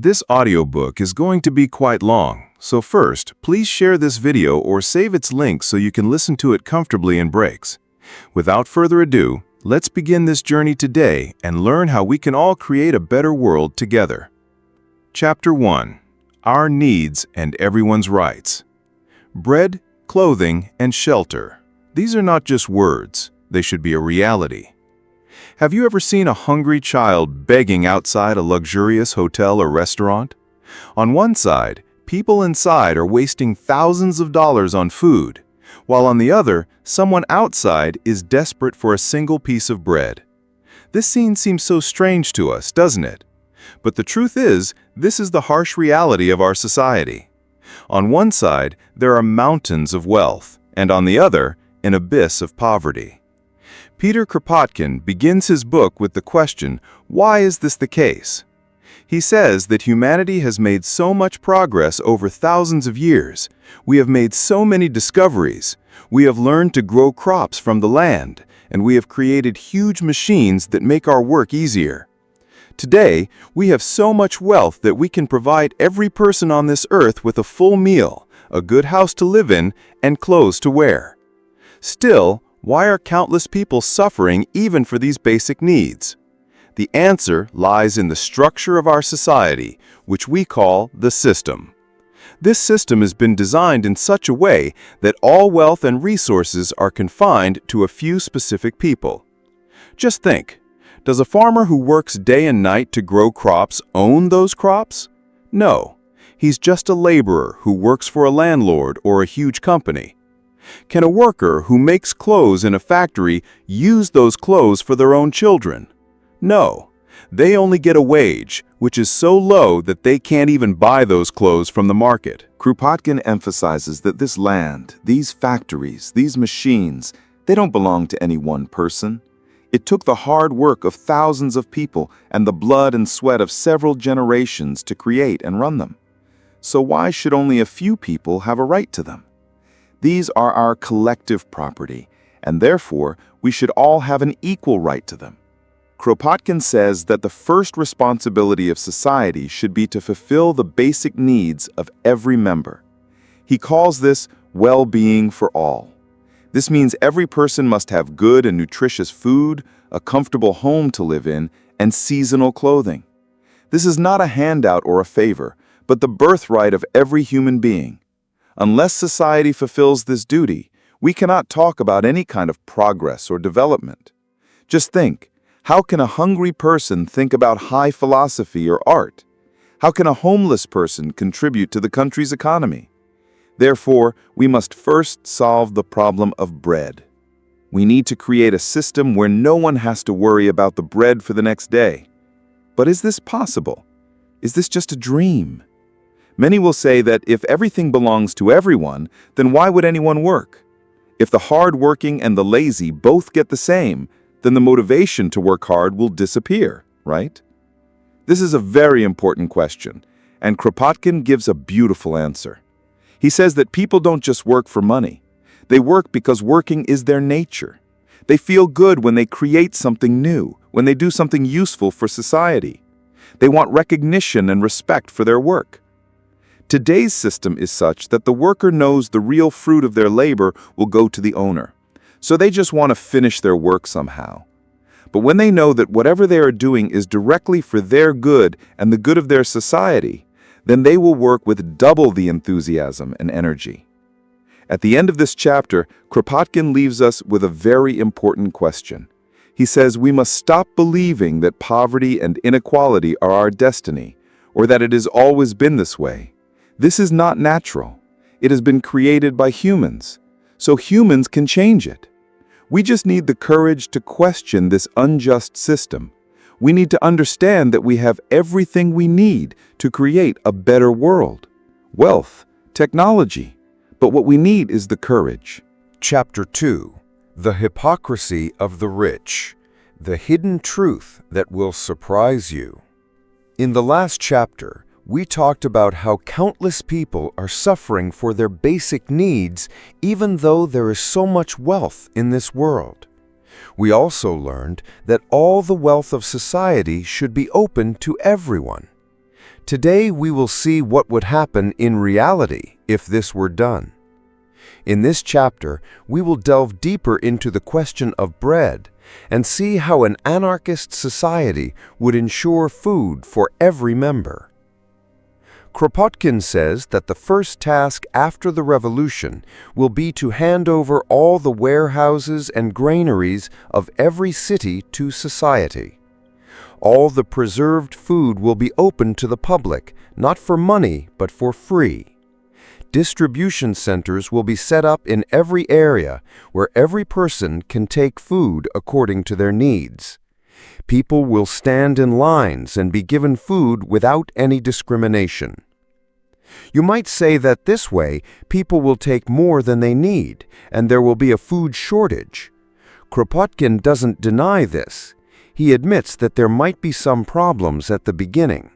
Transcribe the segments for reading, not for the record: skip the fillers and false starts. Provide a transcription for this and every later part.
This audiobook is going to be quite long, so first, please share this video or save its link so you can listen to it comfortably in breaks. Without further ado, let's begin this journey today and learn how we can all create a better world together. Chapter 1. Our Needs and Everyone's Rights. Bread, clothing, and shelter. These are not just words, they should be a reality. Have you ever seen a hungry child begging outside a luxurious hotel or restaurant? On one side, people inside are wasting thousands of dollars on food, while on the other, someone outside is desperate for a single piece of bread. This scene seems so strange to us, doesn't it? But the truth is, this is the harsh reality of our society. On one side, there are mountains of wealth, and on the other, an abyss of poverty. Peter Kropotkin begins his book with the question, why is this the case? He says that humanity has made so much progress over thousands of years. We have made so many discoveries. We have learned to grow crops from the land, and we have created huge machines that make our work easier. Today, we have so much wealth that we can provide every person on this earth with a full meal, a good house to live in, and clothes to wear. Still, why are countless people suffering even for these basic needs? The answer lies in the structure of our society, which we call the system. This system has been designed in such a way that all wealth and resources are confined to a few specific people. Just think, does a farmer who works day and night to grow crops own those crops? No, he's just a laborer who works for a landlord or a huge company. Can a worker who makes clothes in a factory use those clothes for their own children? No, they only get a wage, which is so low that they can't even buy those clothes from the market. Kropotkin emphasizes that this land, these factories, these machines, they don't belong to any one person. It took the hard work of thousands of people and the blood and sweat of several generations to create and run them. So why should only a few people have a right to them? These are our collective property, and therefore we should all have an equal right to them. Kropotkin says that the first responsibility of society should be to fulfill the basic needs of every member. He calls this well-being for all. This means every person must have good and nutritious food, a comfortable home to live in, and seasonal clothing. This is not a handout or a favor, but the birthright of every human being. Unless society fulfills this duty, we cannot talk about any kind of progress or development. Just think, how can a hungry person think about high philosophy or art? How can a homeless person contribute to the country's economy? Therefore, we must first solve the problem of bread. We need to create a system where no one has to worry about the bread for the next day. But is this possible? Is this just a dream? Many will say that if everything belongs to everyone, then why would anyone work? If the hard-working and the lazy both get the same, then the motivation to work hard will disappear, right? This is a very important question, and Kropotkin gives a beautiful answer. He says that people don't just work for money. They work because working is their nature. They feel good when they create something new, when they do something useful for society. They want recognition and respect for their work. Today's system is such that the worker knows the real fruit of their labor will go to the owner, so they just want to finish their work somehow. But when they know that whatever they are doing is directly for their good and the good of their society, then they will work with double the enthusiasm and energy. At the end of this chapter, Kropotkin leaves us with a very important question. He says we must stop believing that poverty and inequality are our destiny, or that it has always been this way. This is not natural. It has been created by humans, so humans can change it. We just need the courage to question this unjust system. We need to understand that we have everything we need to create a better world. Wealth, technology, but what we need is the courage. Chapter 2. The Hypocrisy of the Rich. The Hidden Truth That Will Surprise You. In the last chapter, we talked about how countless people are suffering for their basic needs even though there is so much wealth in this world. We also learned that all the wealth of society should be open to everyone. Today we will see what would happen in reality if this were done. In this chapter, we will delve deeper into the question of bread and see how an anarchist society would ensure food for every member. Kropotkin says that the first task after the revolution will be to hand over all the warehouses and granaries of every city to society. All the preserved food will be open to the public, not for money, but for free. Distribution centers will be set up in every area where every person can take food according to their needs. People will stand in lines and be given food without any discrimination. You might say that this way, people will take more than they need, and there will be a food shortage. Kropotkin doesn't deny this. He admits that there might be some problems at the beginning.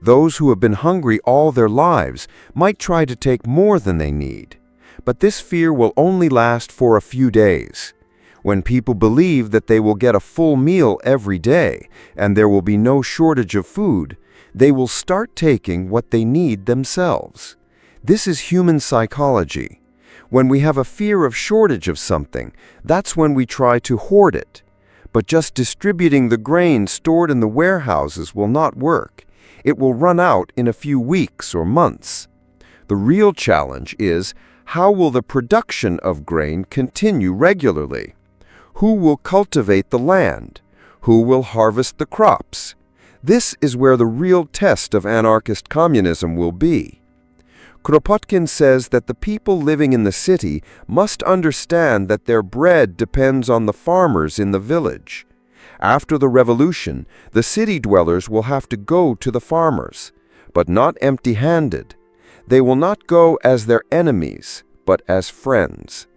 Those who have been hungry all their lives might try to take more than they need. But this fear will only last for a few days. When people believe that they will get a full meal every day and there will be no shortage of food, they will start taking what they need themselves. This is human psychology. When we have a fear of shortage of something, that's when we try to hoard it. But just distributing the grain stored in the warehouses will not work. It will run out in a few weeks or months. The real challenge is, how will the production of grain continue regularly? Who will cultivate the land? Who will harvest the crops? This is where the real test of anarchist communism will be. Kropotkin says that the people living in the city must understand that their bread depends on the farmers in the village. After the revolution, the city dwellers will have to go to the farmers, but not empty-handed. They will not go as their enemies, but as friends.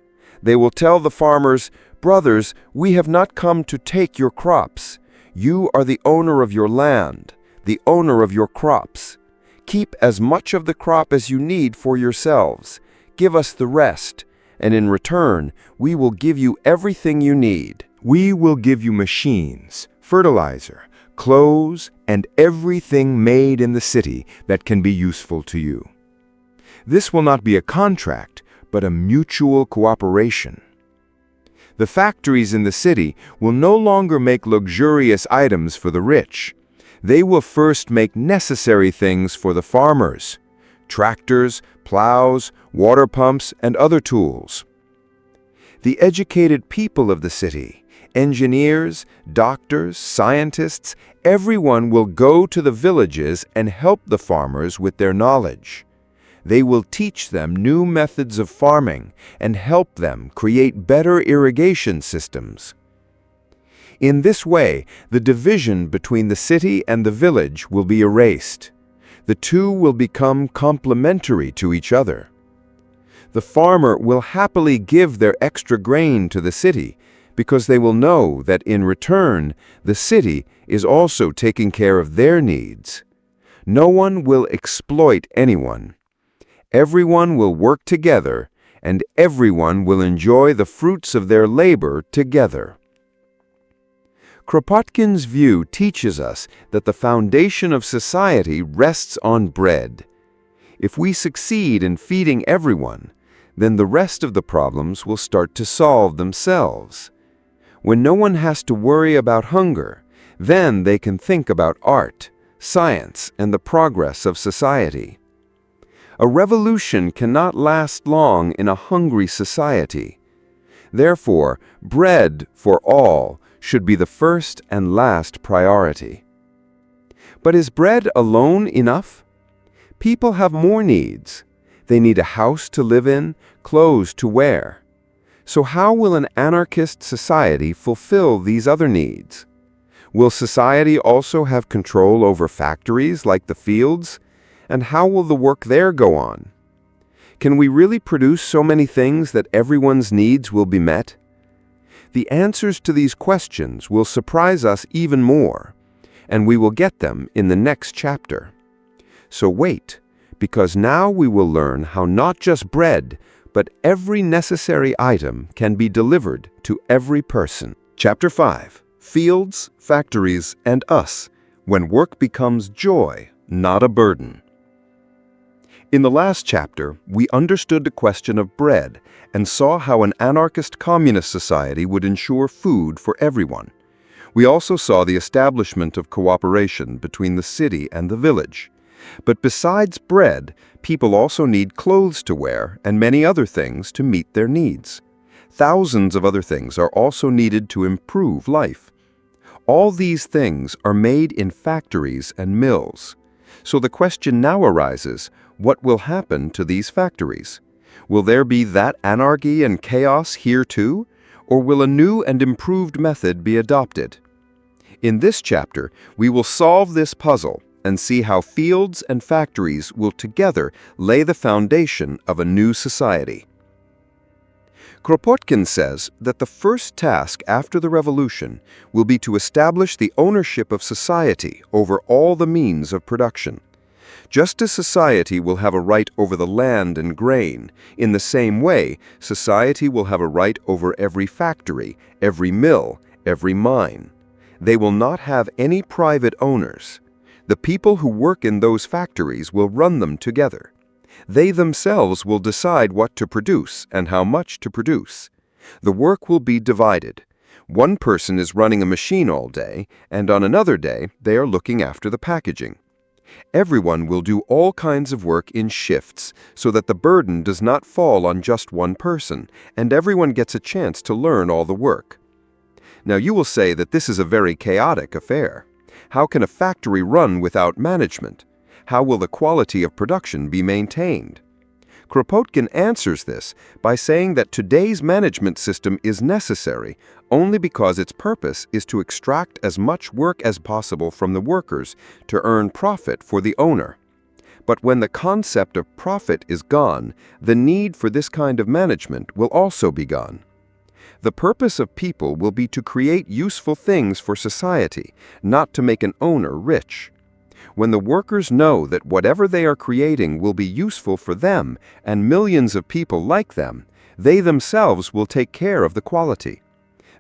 They will tell the farmers, "Brothers, we have not come to take your crops. You are the owner of your land, the owner of your crops. Keep as much of the crop as you need for yourselves. Give us the rest, and in return, we will give you everything you need. We will give you machines, fertilizer, clothes, and everything made in the city that can be useful to you." This will not be a contract, but a mutual cooperation. The factories in the city will no longer make luxurious items for the rich. They will first make necessary things for the farmers: tractors, plows, water pumps, and other tools. The educated people of the city, engineers, doctors, scientists, everyone will go to the villages and help the farmers with their knowledge. They will teach them new methods of farming and help them create better irrigation systems. In this way, the division between the city and the village will be erased. The two will become complementary to each other. The farmer will happily give their extra grain to the city because they will know that in return, the city is also taking care of their needs. No one will exploit anyone. Everyone will work together, and everyone will enjoy the fruits of their labor together. Kropotkin's view teaches us that the foundation of society rests on bread. If we succeed in feeding everyone, then the rest of the problems will start to solve themselves. When no one has to worry about hunger, then they can think about art, science, and the progress of society. A revolution cannot last long in a hungry society. Therefore, bread for all should be the first and last priority. But is bread alone enough? People have more needs. They need a house to live in, clothes to wear. So how will an anarchist society fulfill these other needs? Will society also have control over factories like the fields? And how will the work there go on? Can we really produce so many things that everyone's needs will be met? The answers to these questions will surprise us even more, and we will get them in the next chapter. So wait, because now we will learn how not just bread, but every necessary item can be delivered to every person. Chapter 5. Fields, Factories, and Us, When Work Becomes Joy, not a burden. In the last chapter, we understood the question of bread and saw how an anarchist communist society would ensure food for everyone. We also saw the establishment of cooperation between the city and the village. But besides bread, people also need clothes to wear and many other things to meet their needs. Thousands of other things are also needed to improve life. All these things are made in factories and mills. So the question now arises, what will happen to these factories? Will there be that anarchy and chaos here too? Or will a new and improved method be adopted? In this chapter, we will solve this puzzle and see how fields and factories will together lay the foundation of a new society. Kropotkin says that the first task after the revolution will be to establish the ownership of society over all the means of production. Just as society will have a right over the land and grain, in the same way, society will have a right over every factory, every mill, every mine. They will not have any private owners. The people who work in those factories will run them together. They themselves will decide what to produce and how much to produce. The work will be divided. One person is running a machine all day, and on another day, they are looking after the packaging. Everyone will do all kinds of work in shifts so that the burden does not fall on just one person, and everyone gets a chance to learn all the work. Now you will say that this is a very chaotic affair. How can a factory run without management? How will the quality of production be maintained? Kropotkin answers this by saying that today's management system is necessary only because its purpose is to extract as much work as possible from the workers to earn profit for the owner. But when the concept of profit is gone, the need for this kind of management will also be gone. The purpose of people will be to create useful things for society, not to make an owner rich. When the workers know that whatever they are creating will be useful for them and millions of people like them, they themselves will take care of the quality.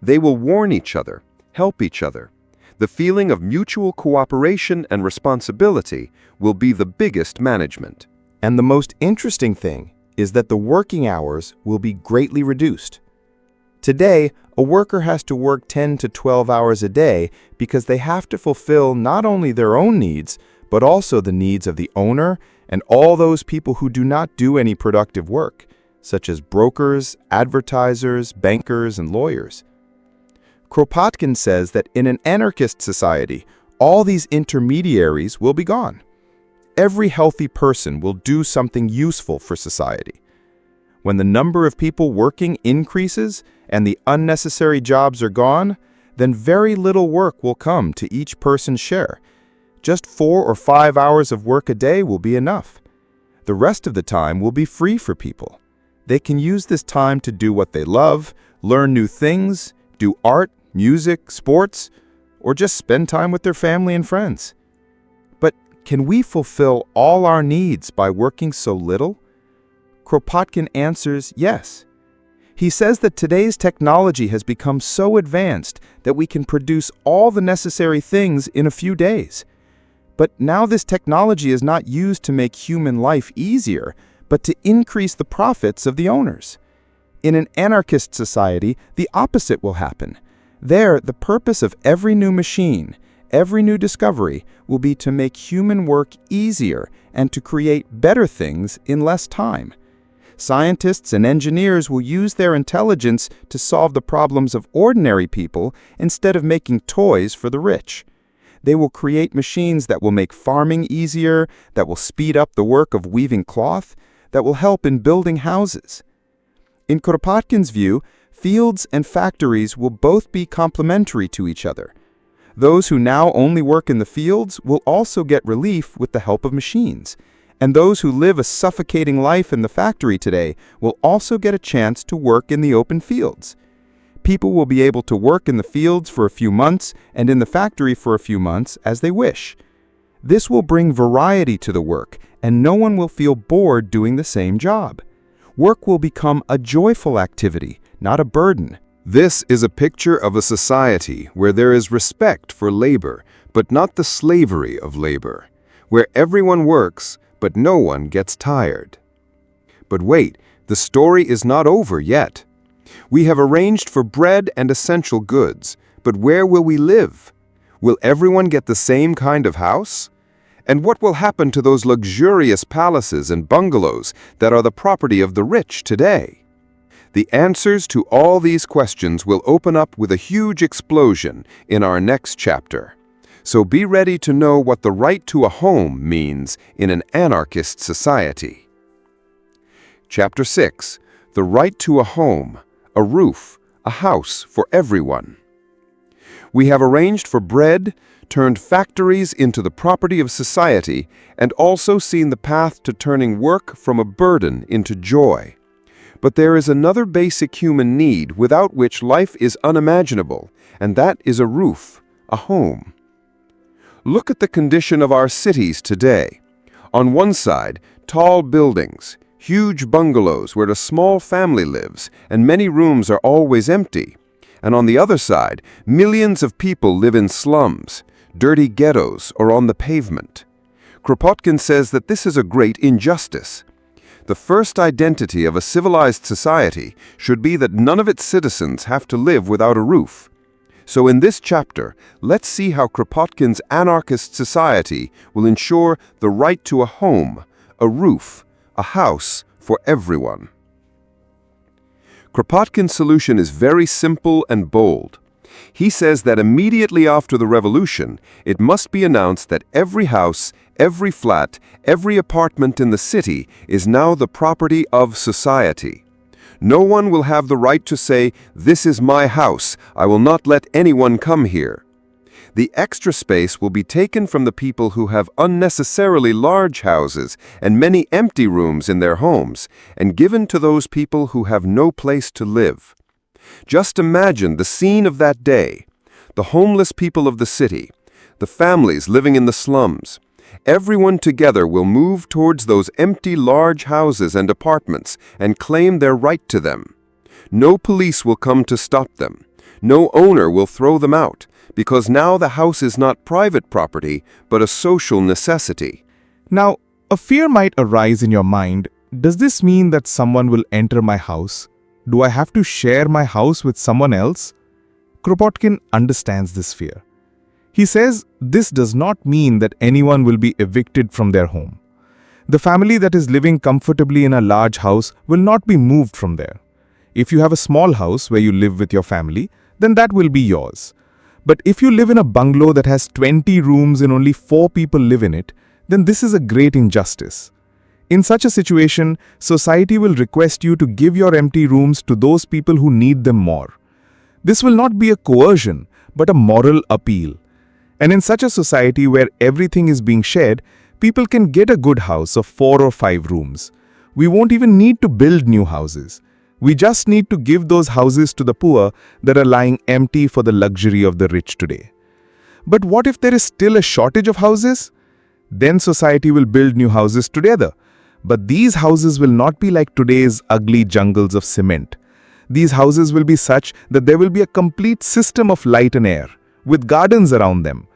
They will warn each other, help each other. The feeling of mutual cooperation and responsibility will be the biggest management. And the most interesting thing is that the working hours will be greatly reduced. Today, a worker has to work 10 to 12 hours a day because they have to fulfill not only their own needs, but also the needs of the owner and all those people who do not do any productive work, such as brokers, advertisers, bankers, and lawyers. Kropotkin says that in an anarchist society, all these intermediaries will be gone. Every healthy person will do something useful for society. When the number of people working increases and the unnecessary jobs are gone, then very little work will come to each person's share. Just 4 or 5 hours of work a day will be enough. The rest of the time will be free for people. They can use this time to do what they love, learn new things, do art, music, sports, or just spend time with their family and friends. But can we fulfill all our needs by working so little? Kropotkin answers yes. He says that today's technology has become so advanced that we can produce all the necessary things in a few days. But now this technology is not used to make human life easier, but to increase the profits of the owners. In an anarchist society, the opposite will happen. There, the purpose of every new machine, every new discovery, will be to make human work easier and to create better things in less time. Scientists and engineers will use their intelligence to solve the problems of ordinary people instead of making toys for the rich. They will create machines that will make farming easier, that will speed up the work of weaving cloth, that will help in building houses. In Kropotkin's view, fields and factories will both be complementary to each other. Those who now only work in the fields will also get relief with the help of machines. And those who live a suffocating life in the factory today will also get a chance to work in the open fields. People will be able to work in the fields for a few months and in the factory for a few months as they wish. This will bring variety to the work, and no one will feel bored doing the same job. Work will become a joyful activity, not a burden. This is a picture of a society where there is respect for labor, but not the slavery of labor, where everyone works, but no one gets tired. But wait, the story is not over yet. We have arranged for bread and essential goods, but where will we live? Will everyone get the same kind of house? And what will happen to those luxurious palaces and bungalows that are the property of the rich today? The answers to all these questions will open up with a huge explosion in our next chapter. So be ready to know what the right to a home means in an anarchist society. Chapter 6. The right to a home, a roof, a house for everyone. We have arranged for bread, turned factories into the property of society, and also seen the path to turning work from a burden into joy. But there is another basic human need without which life is unimaginable, and that is a roof, a home. Look at the condition of our cities today. On one side, tall buildings, huge bungalows where a small family lives, and many rooms are always empty. And on the other side, millions of people live in slums, dirty ghettos, or on the pavement. Kropotkin says that this is a great injustice. The first identity of a civilized society should be that none of its citizens have to live without a roof. So in this chapter, let's see how Kropotkin's anarchist society will ensure the right to a home, a roof, a house for everyone. Kropotkin's solution is very simple and bold. He says that immediately after the revolution, it must be announced that every house, every flat, every apartment in the city is now the property of society. No one will have the right to say, "This is my house, I will not let anyone come here." The extra space will be taken from the people who have unnecessarily large houses and many empty rooms in their homes, and given to those people who have no place to live. Just imagine the scene of that day. The homeless people of the city, the families living in the slums. Everyone together will move towards those empty large houses and apartments and claim their right to them. No police will come to stop them. No owner will throw them out, because now the house is not private property, but a social necessity. Now, a fear might arise in your mind. Does this mean that someone will enter my house? Do I have to share my house with someone else? Kropotkin understands this fear. He says this does not mean that anyone will be evicted from their home. The family that is living comfortably in a large house will not be moved from there. If you have a small house where you live with your family, then that will be yours. But if you live in a bungalow that has 20 rooms and only 4 people live in it, then this is a great injustice. In such a situation, society will request you to give your empty rooms to those people who need them more. This will not be a coercion, but a moral appeal. And in such a society where everything is being shared, people can get a good house of 4 or 5 rooms. We won't even need to build new houses. We just need to give those houses to the poor that are lying empty for the luxury of the rich today. But what if there is still a shortage of houses? Then society will build new houses together. But these houses will not be like today's ugly jungles of cement. These houses will be such that there will be a complete system of light and air, with gardens around them.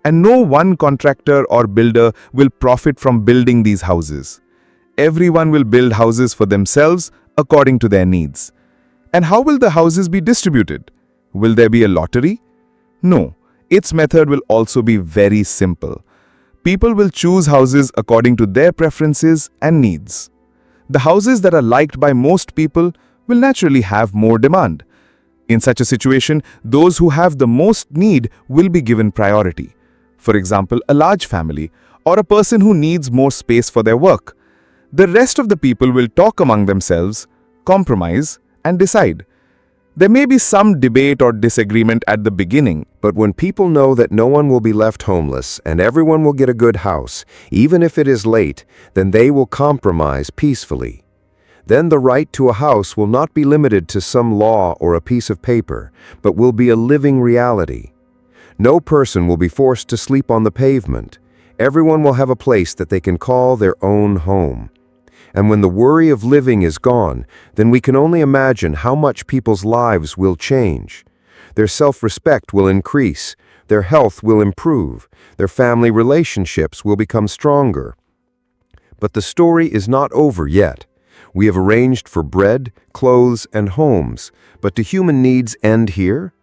And no one contractor or builder will profit from building these houses. Everyone will build houses for themselves according to their needs. And how will the houses be distributed? Will there be a lottery? No, its method will also be very simple. People will choose houses according to their preferences and needs. The houses that are liked by most people will naturally have more demand. In such a situation, those who have the most need will be given priority. For example, a large family or a person who needs more space for their work. The rest of the people will talk among themselves, compromise, and decide. There may be some debate or disagreement at the beginning, But when people know that no one will be left homeless and everyone will get a good house, even if it is late, then they will compromise peacefully. Then the right to a house will not be limited to some law or a piece of paper, but will be a living reality. No person will be forced to sleep on the pavement. Everyone will have a place that they can call their own home. And when the worry of living is gone, then we can only imagine how much people's lives will change. Their self-respect will increase, their health will improve, their family relationships will become stronger. But the story is not over yet. We have arranged for bread, clothes, and homes, but do human needs end here?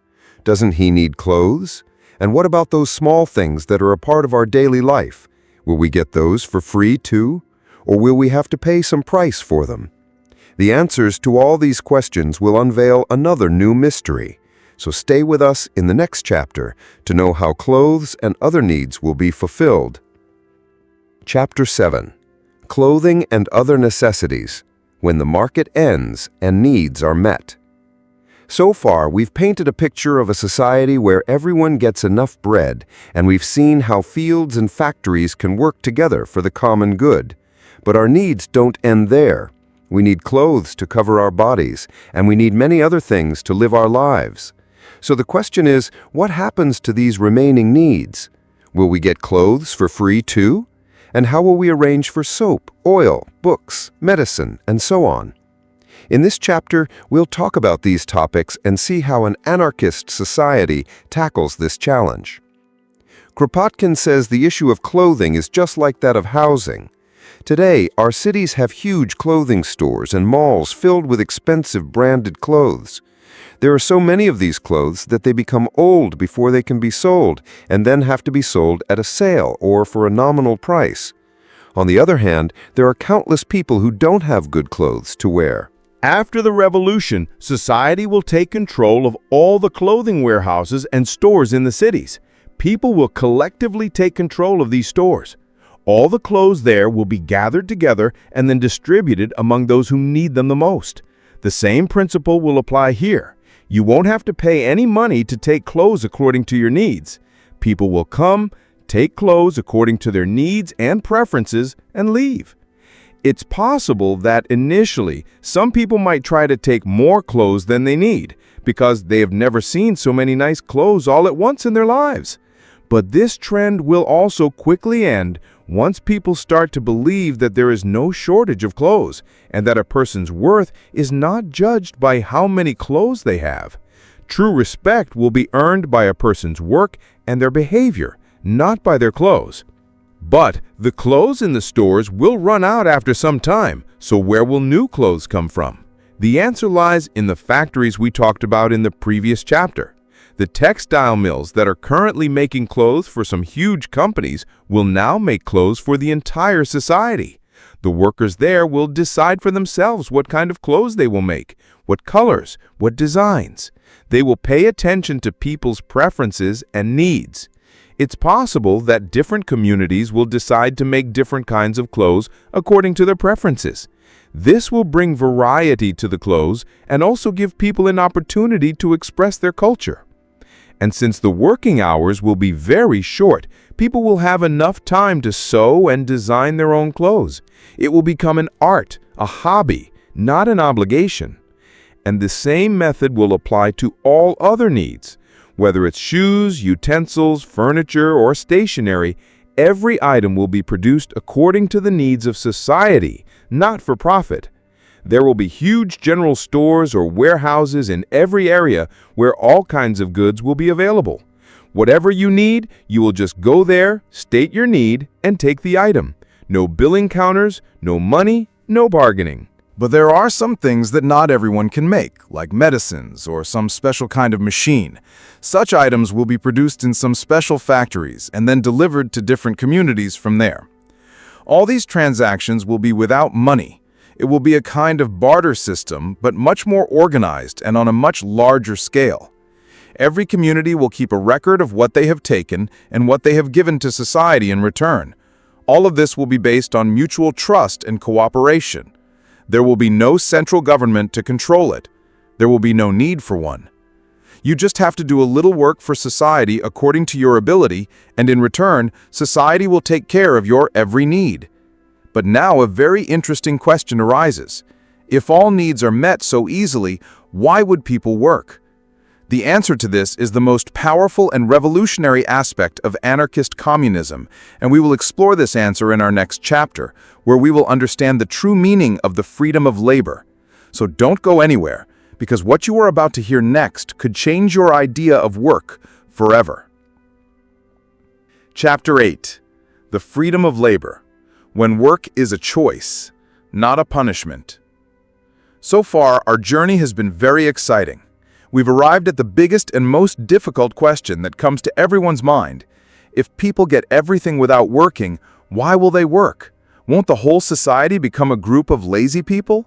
Doesn't he need clothes? And what about those small things that are a part of our daily life? Will we get those for free too? Or will we have to pay some price for them? The answers to all these questions will unveil another new mystery. So stay with us in the next chapter to know how clothes and other needs will be fulfilled. Chapter 7. Clothing and Other Necessities, when the market ends and needs are met. So far, we've painted a picture of a society where everyone gets enough bread, and we've seen how fields and factories can work together for the common good. But our needs don't end there. We need clothes to cover our bodies, and we need many other things to live our lives. So the question is, what happens to these remaining needs? Will we get clothes for free too? And how will we arrange for soap, oil, books, medicine, and so on? In this chapter, we'll talk about these topics and see how an anarchist society tackles this challenge. Kropotkin says the issue of clothing is just like that of housing. Today, our cities have huge clothing stores and malls filled with expensive branded clothes. There are so many of these clothes that they become old before they can be sold, and then have to be sold at a sale or for a nominal price. On the other hand, there are countless people who don't have good clothes to wear. After the revolution, society will take control of all the clothing warehouses and stores in the cities. People will collectively take control of these stores. All the clothes there will be gathered together and then distributed among those who need them the most. The same principle will apply here. You won't have to pay any money to take clothes according to your needs. People will come, take clothes according to their needs and preferences, and leave. It's possible that initially, some people might try to take more clothes than they need because they have never seen so many nice clothes all at once in their lives. But this trend will also quickly end once people start to believe that there is no shortage of clothes and that a person's worth is not judged by how many clothes they have. True respect will be earned by a person's work and their behavior, not by their clothes. But the clothes in the stores will run out after some time, so where will new clothes come from? The answer lies in the factories we talked about in the previous chapter. The textile mills that are currently making clothes for some huge companies will now make clothes for the entire society. The workers there will decide for themselves what kind of clothes they will make, what colors, what designs. They will pay attention to people's preferences and needs. It's possible that different communities will decide to make different kinds of clothes according to their preferences. This will bring variety to the clothes and also give people an opportunity to express their culture. And since the working hours will be very short, people will have enough time to sew and design their own clothes. It will become an art, a hobby, not an obligation. And the same method will apply to all other needs. Whether it's shoes, utensils, furniture, or stationery, every item will be produced according to the needs of society, not for profit. There will be huge general stores or warehouses in every area where all kinds of goods will be available. Whatever you need, you will just go there, state your need, and take the item. No billing counters, no money, no bargaining. But there are some things that not everyone can make, like medicines or some special kind of machine. Such items will be produced in some special factories and then delivered to different communities from there. All these transactions will be without money. It will be a kind of barter system, but much more organized and on a much larger scale. Every community will keep a record of what they have taken and what they have given to society in return. All of this will be based on mutual trust and cooperation. There will be no central government to control it. There will be no need for one. You just have to do a little work for society according to your ability, and in return, society will take care of your every need. But now a very interesting question arises. If all needs are met so easily, why would people work? The answer to this is the most powerful and revolutionary aspect of anarchist communism, and we will explore this answer in our next chapter, where we will understand the true meaning of the freedom of labor. So don't go anywhere, because what you are about to hear next could change your idea of work forever. Chapter 8. The Freedom of Labor. When work is a choice, not a punishment. So far, our journey has been very exciting. We've arrived at the biggest and most difficult question that comes to everyone's mind. If people get everything without working, why will they work? Won't the whole society become a group of lazy people?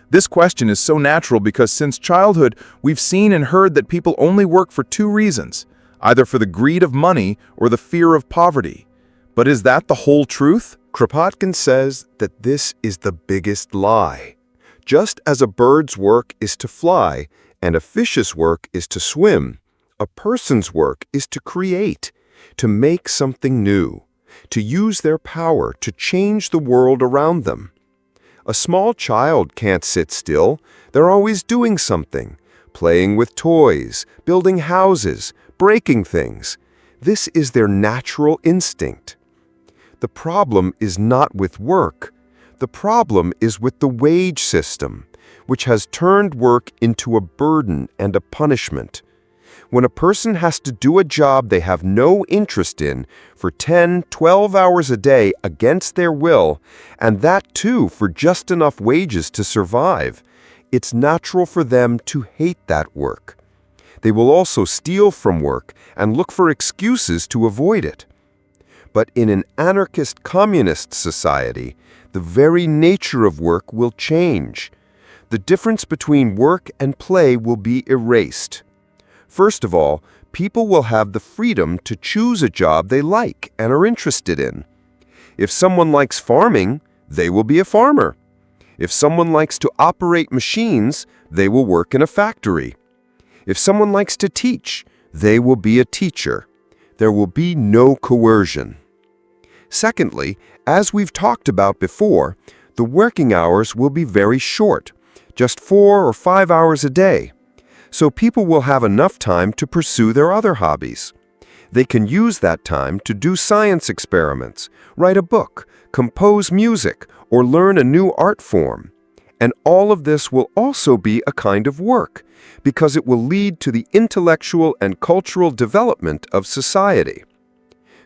This question is so natural because since childhood, we've seen and heard that people only work for two reasons, either for the greed of money or the fear of poverty. But is that the whole truth? Kropotkin says that this is the biggest lie. Just as a bird's work is to fly and a fish's work is to swim, a person's work is to create, to make something new, to use their power to change the world around them. A small child can't sit still. They're always doing something, playing with toys, building houses, breaking things. This is their natural instinct. The problem is not with work. The problem is with the wage system, which has turned work into a burden and a punishment. When a person has to do a job they have no interest in for 10, 12 hours a day against their will, and that too for just enough wages to survive, it's natural for them to hate that work. They will also steal from work and look for excuses to avoid it. But in an anarchist communist society, the very nature of work will change. The difference between work and play will be erased. First of all, people will have the freedom to choose a job they like and are interested in. If someone likes farming, they will be a farmer. If someone likes to operate machines, they will work in a factory. If someone likes to teach, they will be a teacher. There will be no coercion. Secondly, as we've talked about before, the working hours will be very short, just 4 or 5 hours a day. So people will have enough time to pursue their other hobbies. They can use that time to do science experiments, write a book, compose music, or learn a new art form. And all of this will also be a kind of work, because it will lead to the intellectual and cultural development of society.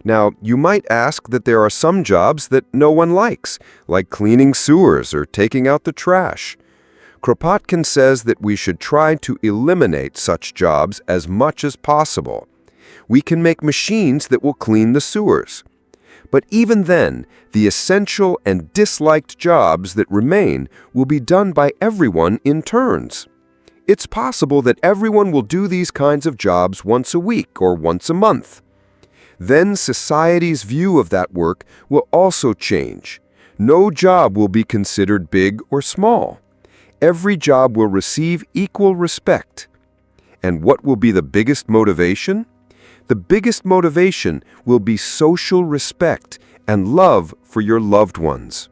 Now, you might ask that there are some jobs that no one likes, like cleaning sewers or taking out the trash. Kropotkin says that we should try to eliminate such jobs as much as possible. We can make machines that will clean the sewers. But even then, the essential and disliked jobs that remain will be done by everyone in turns. It's possible that everyone will do these kinds of jobs once a week or once a month. Then society's view of that work will also change. No job will be considered big or small. Every job will receive equal respect. And what will be the biggest motivation? The biggest motivation will be social respect and love for your loved ones.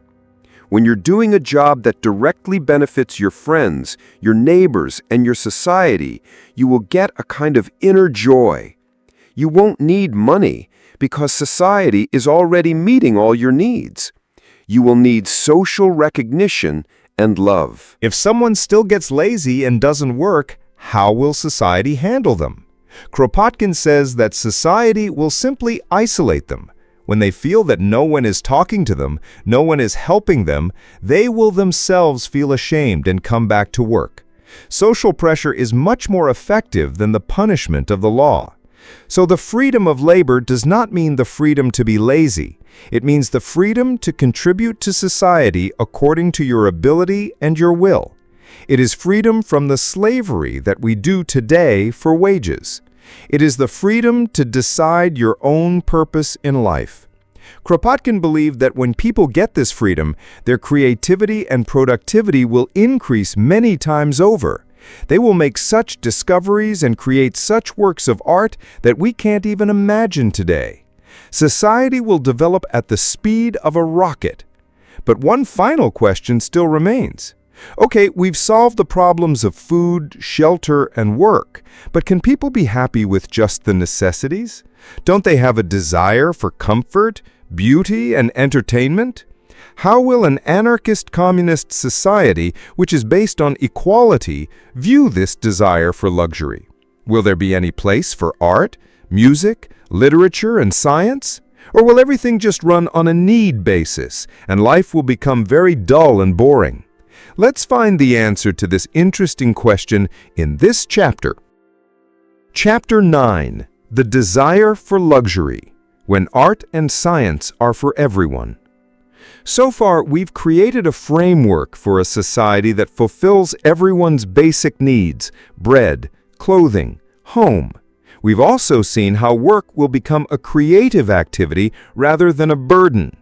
When you're doing a job that directly benefits your friends, your neighbors, and your society, you will get a kind of inner joy. You won't need money because society is already meeting all your needs. You will need social recognition and love. If someone still gets lazy and doesn't work, how will society handle them? Kropotkin says that society will simply isolate them. When they feel that no one is talking to them, no one is helping them, they will themselves feel ashamed and come back to work. Social pressure is much more effective than the punishment of the law. So the freedom of labor does not mean the freedom to be lazy. It means the freedom to contribute to society according to your ability and your will. It is freedom from the slavery that we do today for wages. It is the freedom to decide your own purpose in life. Kropotkin believed that when people get this freedom, their creativity and productivity will increase many times over. They will make such discoveries and create such works of art that we can't even imagine today. Society will develop at the speed of a rocket. But one final question still remains. Okay, we've solved the problems of food, shelter, and work, but can people be happy with just the necessities? Don't they have a desire for comfort, beauty, and entertainment? How will an anarchist communist society, which is based on equality, view this desire for luxury? Will there be any place for art, music, literature, and science? Or will everything just run on a need basis, and life will become very dull and boring? Let's find the answer to this interesting question in this chapter. Chapter 9. The Desire for Luxury, When Art and Science Are for Everyone. So far, we've created a framework for a society that fulfills everyone's basic needs: bread, clothing, home. We've also seen how work will become a creative activity rather than a burden.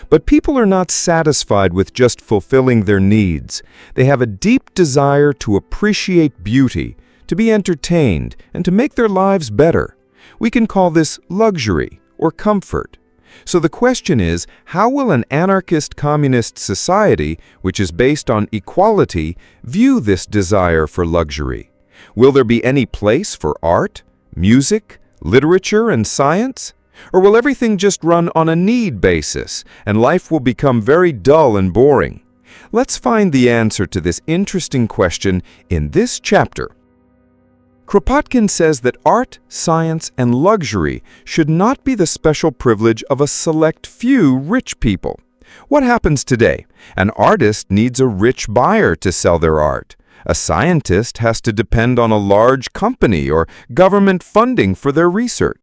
But people are not satisfied with just fulfilling their needs. They have a deep desire to appreciate beauty, to be entertained, and to make their lives better. We can call this luxury or comfort. So the question is, how will an anarchist communist society, which is based on equality, view this desire for luxury? Will there be any place for art, music, literature, and science? Or will everything just run on a need basis, and life will become very dull and boring? Let's find the answer to this interesting question in this chapter. Kropotkin says that art, science, and luxury should not be the special privilege of a select few rich people. What happens today? An artist needs a rich buyer to sell their art. A scientist has to depend on a large company or government funding for their research.